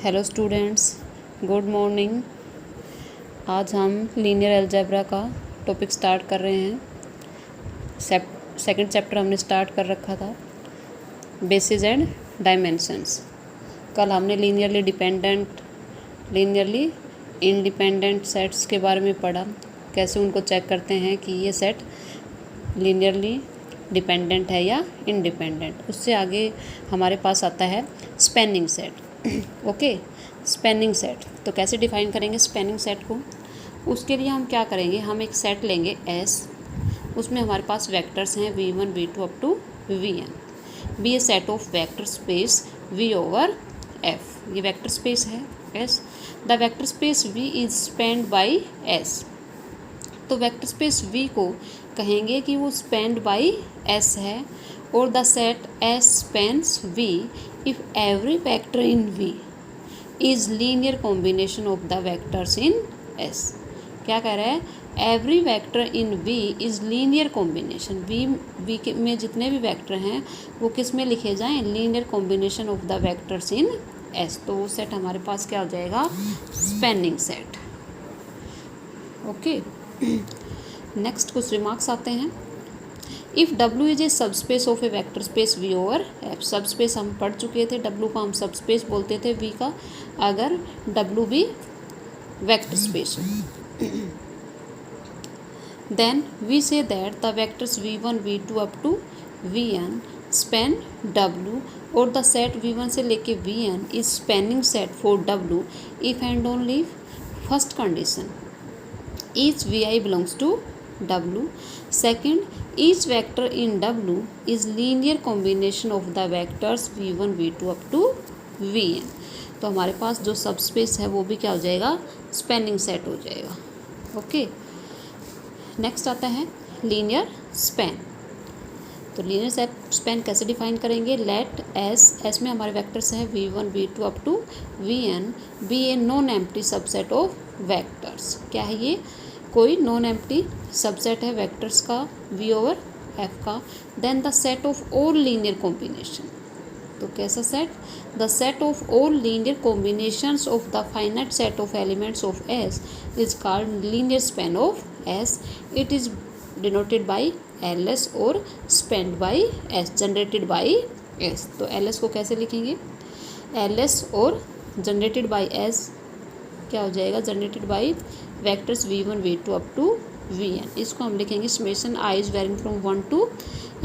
Hello students, good morning. आज हम linear algebra का टॉपिक स्टार्ट कर रहे हैं। सेकंड चैप्टर हमने स्टार्ट कर रखा था, बेसिस एंड डायमेंशंस। कल हमने linearly dependent, linearly independent sets के बारे में पढ़ा, कैसे उनको चेक करते हैं कि ये सेट लीनियरली डिपेंडेंट है या इंडिपेंडेंट। उससे आगे हमारे पास आता है spanning set. Okay, spanning set तो कैसे डिफाइन करेंगे स्पैनिंग सेट को। उसके लिए हम क्या करेंगे, हम एक सेट लेंगे S, उसमें हमारे पास वेक्टर्स हैं V1 V2 up to Vn। Be a set of vector space V over F। ये वेक्टर स्पेस है S। The vector space V is spanned by S। तो वेक्टर स्पेस V को कहेंगे कि वो स्पैन्ड बाई S है। और the set S spans V if every vector in V is linear combination of the vectors in S। क्या कह रहा है, every vector in V is linear combination। V में जितने भी वेक्टर हैं वो किस में लिखे जाएं, linear combination of the vectors in S। तो वो सेट हमारे पास क्या हो जाएगा, स्पैनिंग सेट। ओके, नेक्स्ट कुछ रिमार्क्स आते हैं। If W is a subspace of A vector space V over F। Subspace हम पढ़ चुके थे, W को हम सबस्पेस बोलते थे V का, अगर W भी वेक्टर स्पेस हो। Then we say that the vectors V1 V2 up to Vn span W और द सेट V1 से लेके Vn is spanning set for W if and only first condition each Vi belongs to W। Second, each vector in W is linear combination of the vectors V1 V2 up to Vn। तो हमारे पास जो subspace है वो भी क्या हो जाएगा, spanning set हो जाएगा। ओके, नेक्स्ट आता है लीनियर स्पैन। तो लीनियर स्पैन कैसे डिफाइन करेंगे, लेट S में हमारे वेक्टर्स हैं V1 V2 up to Vn be a non empty subset of vectors. क्या है ये, कोई नॉन एम्प्टी सबसेट है वेक्टर्स का V ओवर F का। Then the set of all linear combination. तो कैसा सेट, the set of all linear combinations of the finite set of elements of S is called linear span of S। It is denoted by LS और spend by S, generated by S। तो LS को कैसे लिखेंगे, LS और generated by S क्या हो जाएगा, generated by vectors V1 V2 up to Vn। इसको हम लिखेंगे summation I is varying from 1 to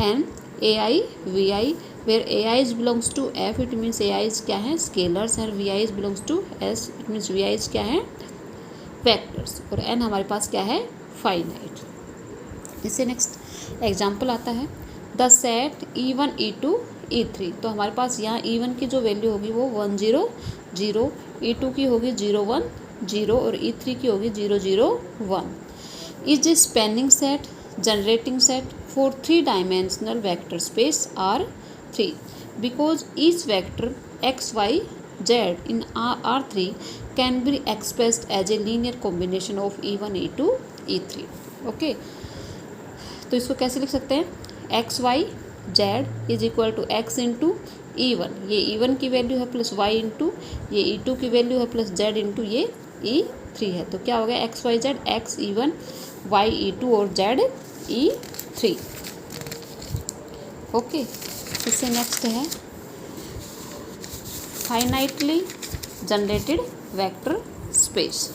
n AI Vi, where AI is belongs to F, it means AI is क्या है, scalars है। Vi is belongs to S, it means Vi is क्या है, vectors. और n हमारे पास क्या है, फाइनाइट। इससे नेक्स्ट एग्जाम्पल आता है the set E1 E2 E3। तो हमारे पास यहाँ E1 की जो वैल्यू होगी वो 1 0 0, E2 की होगी 0 1 0 और E3 की होगी 0 0 1। Is a spanning set generating set for 3 dimensional vector space R3 because each vector x y z in R3 can be expressed as a linear combination of E1 E2 E3। Okay, तो इसको कैसे लिख सकते हैं, x y z is equal to x into E1, ये E1 की value है plus y into ये E2 की वैल्यू है प्लस z इंटू ये E3 है। तो क्या हो गया, x y z, x E1 y E2 और z E3। ओके, इससे नेक्स्ट है finitely generated vector space.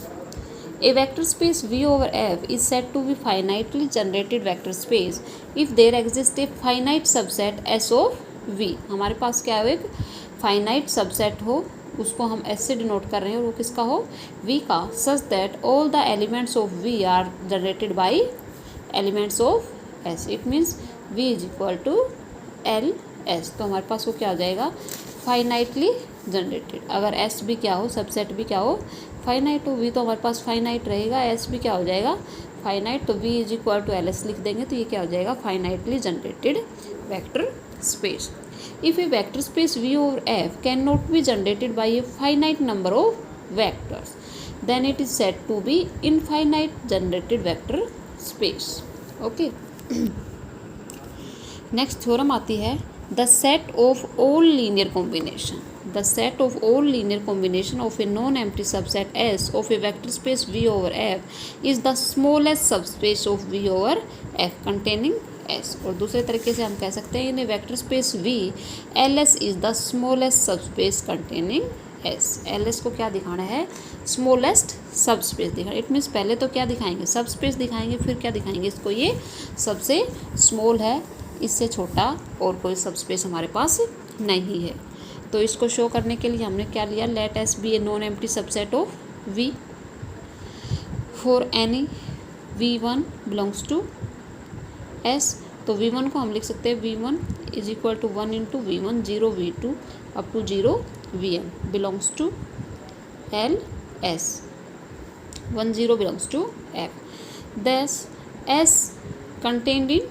A vector space V over F is said to be finitely generated vector space if there exists a finite subset S of V। हमारे पास क्या है, एक finite subset हो, उसको हम S से डिनोट कर रहे हैं और वो किसका हो, V का, such that all the elements of V are generated by elements of S। It means V is equal to LS। तो हमारे पास वो क्या हो जाएगा, फाइनाइटली जनरेटेड। अगर S भी क्या हो, सबसेट भी क्या हो, फाइनाइट हो, V तो हमारे पास फाइनाइट रहेगा, S भी क्या हो जाएगा, फाइनाइट। तो V is equal to LS लिख देंगे तो ये क्या हो जाएगा, finitely generated vector space. If a vector space V over F can not be generated by a finite number of vectors then it is said to be infinite generated vector space. Okay, next theorem आती है the set of all linear combination. the set of all linear combination of a non-empty subset S of a vector space V over F is the smallest subspace of V over F containing S। और दूसरे तरीके से हम कह सकते हैं इन vector space V LS is the smallest subspace containing S। LS को क्या दिखाना है, स्मॉलेस्ट सबस्पेस दिखाना। इट मीन्स पहले तो क्या दिखाएंगे, सबस्पेस दिखाएंगे, फिर क्या दिखाएंगे इसको, ये सबसे स्मॉल है, इससे छोटा और कोई सबस्पेस हमारे पास नहीं है। तो इसको शो करने के लिए हमने क्या लिया, let S be a non empty subset of V for any V1 belongs to S। तो V1 को हम लिख सकते हैं V1 is equal to 1 into V1 0 V2 up to 0 Vm belongs to L S 1 0 belongs to F। Thus S contained in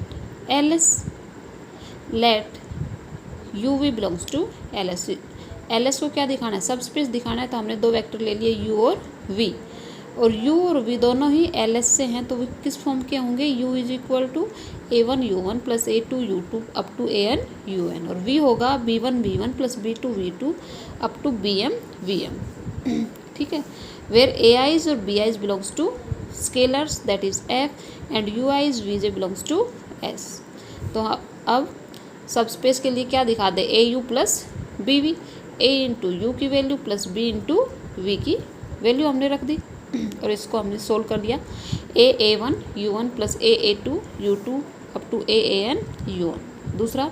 LS let UV belongs to LS। LS को क्या दिखाना है, सब स्पेस दिखाना है, तो हमने दो वेक्टर ले लिए U और V, और U और V दोनों ही LS से हैं, तो वो किस फॉर्म के होंगे, U is equal to A1 U1 plus A2 U2 up to AN UN, और V होगा B1 V1 plus B2 V2 up to BM VM। ठीक है, वेयर AIs और BIs belongs to scalars that is F and UIs VJ belongs to S। तो अब सब space के लिए क्या दिखा दे, A U plus B V, A into U की value plus B into V की वैल्यू हमने रख दी, और इसको हमने सोल्व कर दिया। A one U one plus A two U two up to A N U one. दूसरा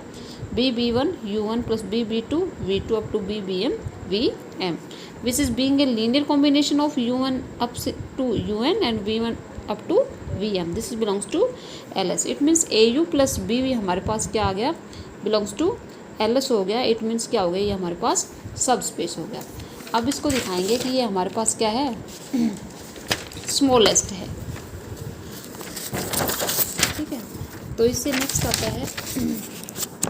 B one U one plus B two V two up to B M V M, which is being a linear combination of U one up to U N and V one up to V M. This is belongs to L S. It means A U plus B we हमारे पास क्या आ गया, belongs to L S हो गया। It means क्या हो गया, ये हमारे पास सब स्पेस हो गया। अब इसको दिखाएंगे कि ये हमारे पास क्या है, स्मॉलेस्ट है। ठीक है, तो इससे नेक्स्ट आता है,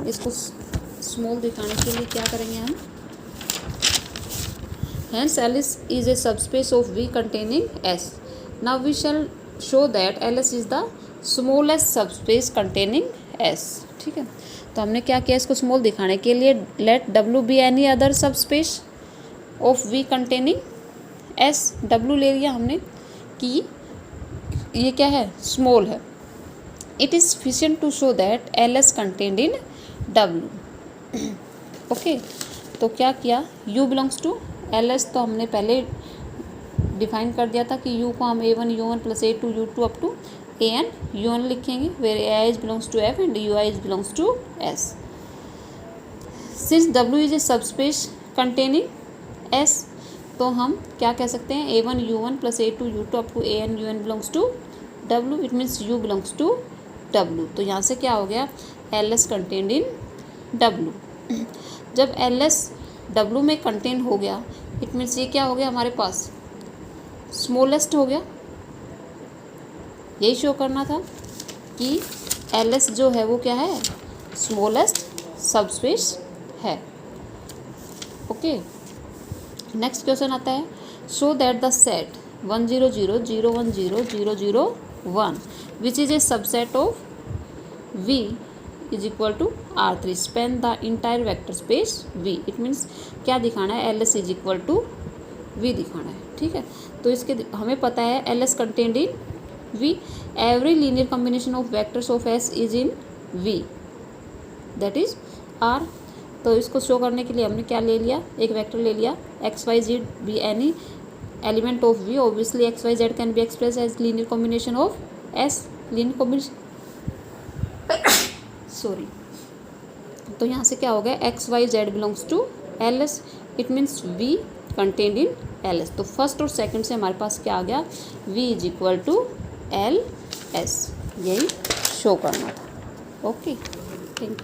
इसको स्मॉल दिखाने के लिए क्या करेंगे हम, hence LS is a subspace of V containing S. Now we shall show that LS is the smallest subspace containing S. ठीक है, तो हमने क्या किया, इसको स्मॉल दिखाने के लिए let W be any other subspace of V containing S। W ले लिया हमने कि ये क्या है, स्मॉल है। It is sufficient to show that LS contained in W। Okay, तो क्या किया, U belongs to LS, तो हमने पहले डिफाइन कर दिया था कि U को हम A1 U1 plus A2 U2 up to AN UN लिखेंगे, where AI belongs to F and UI belongs to S। Since W is a subspace containing S, तो हम क्या कह सकते हैं, A1 U1 plus A2 U2 up to AN UN belongs to W। It means U belongs to W। तो यहाँ से क्या हो गया, LS कंटेन्ड इन W। जब LS W में कंटेन हो गया, इट मीन्स ये क्या हो गया हमारे पास, स्मॉलेस्ट हो गया। यही शो करना था कि LS जो है वो क्या है, स्मॉलेस्ट सबस्पेस है। ओके, नेक्स्ट क्वेश्चन आता है, show that the set 1 0 0 0 1 0 0 0 1 which is a subset of V is equal to R3 span the entire vector space V। It means क्या दिखाना है, LS is equal to V दिखाना है। ठीक है, तो इसके हमें पता है LS contained in V, every linear combination of vectors of S is in V that is R। तो इसको शो करने के लिए हमने क्या ले लिया, एक वेक्टर ले लिया x y z be any element of V। Obviously x y z can be express as linear combination of S, linear combination sorry. तो यहाँ से क्या हो गया, x y z belongs to LS, it means V contained in LS। तो first और second से हमारे पास क्या आ गया, V is equal to LS, यही शो करना था। Okay, thank you.